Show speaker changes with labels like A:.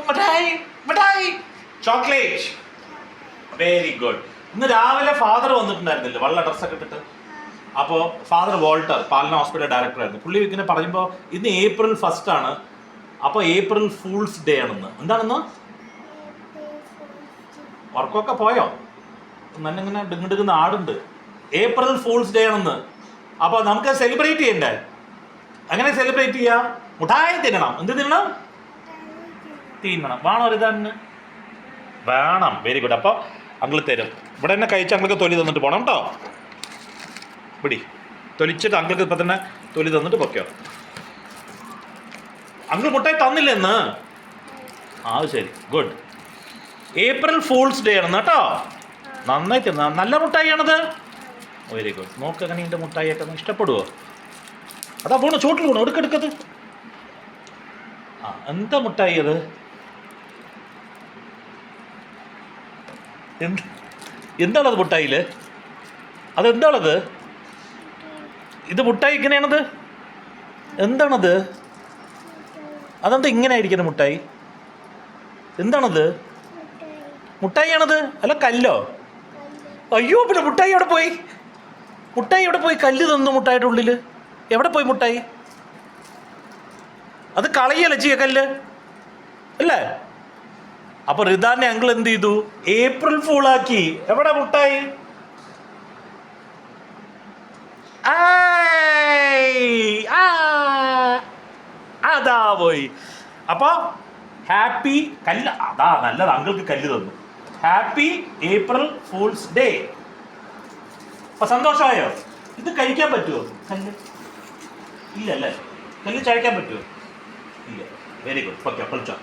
A: മിഠായി മിഠായി chocolate. Very good. ഇന്ന് രാവിലെ ഫാദർ വന്നിട്ടുണ്ടായിരുന്നില്ല വെള്ള ഡ്രസ്സൊക്കെ ഇട്ടിട്ട്. അപ്പോൾ ഫാദർ വോൾട്ടർ പാലന ഹോസ്പിറ്റൽ ഡയറക്ടർ ആയിരുന്നു. പുള്ളി ഇങ്ങനെ പറയുമ്പോൾ ഇന്ന് April 1 ആണ്. അപ്പോൾ April Fool's Day ആണെന്ന്. എന്താണെന്ന് വർക്കൊക്കെ പോയോ? നന്നിങ്ങനെ ഡിങ്ങിടുക്കുന്ന ആടുണ്ട്. April Fool's Day ആണെന്ന്. അപ്പോൾ നമുക്ക് സെലിബ്രേറ്റ് ചെയ്യണ്ടേ? അങ്ങനെ സെലിബ്രേറ്റ് ചെയ്യാം. മുഠായി തിന്നണം. എന്ത് തിന്നണം? തിന്നണം. വേണോ ഇതാണ്? വേണം. Very good. അപ്പോൾ അങ്കിൾ തരും. ഇവിടെ തന്നെ കഴിച്ച് അങ്കിൾക്ക് തൊലി തന്നിട്ട് പോകണം കേട്ടോ. പിടി തൊലിച്ചിട്ട് അങ്കിൾക്ക് ഇപ്പം തന്നെ തൊലി തന്നിട്ട് പൊക്കോ. അങ്കിൾ മുട്ടായി തന്നില്ല എന്ന്. ആ ശരി, ഗുഡ്. April Fool's Day ആണെന്ന് കേട്ടോ. നന്നായി തിന്ന. നല്ല മുട്ടായി ആണത്. Very good. നോക്ക് അങ്ങനെ ഇതിൻ്റെ മുട്ടായിയൊക്കെ ഇഷ്ടപ്പെടുവോ? അതാ പോണു, ചോട്ടിൽ പോണു. എടുക്കെടുക്കത്. ആ എന്താ മുട്ടായി അത്? എന്താണത് മുട്ടായിൽ? അതെന്താണത്? ഇത് മുട്ടായി ഇങ്ങനെയാണത്? എന്താണത്? അതെന്താ ഇങ്ങനെ ആയിരിക്കണം മുട്ടായി? എന്താണത്? മുട്ടായി ആണത് അല്ല കല്ലോ? അയ്യോ, പിന്നെ മുട്ടായി എവിടെ പോയി? മുട്ടായി എവിടെ പോയി? കല്ല് തന്നു മുട്ടായിയുടെ ഉള്ളിൽ. എവിടെ പോയി മുട്ടായി? അത് കളയല്ലേ ചെയ്യ കല്ല് അല്ലേ? അപ്പൊ റിദാനെ അങ്കിൾ എന്ത് ചെയ്തു? April Fool ആക്കി. എവിടെ മുട്ടായി? അതാ പോയി. അപ്പൊ ഹാപ്പി കല്ല്. അതാ നല്ലത്, അങ്കിൾക്ക് കല്ല് തന്നു. Happy April Fool's Day. അപ്പൊ സന്തോഷമായോ? ഇത് കഴിക്കാൻ പറ്റുമോ കല്ല്? ഇല്ലല്ലേ. കല്ല് ചഴിക്കാൻ പറ്റുമോ? ഇല്ല. Very good. ഓക്കെ, പൊളിച്ചോ.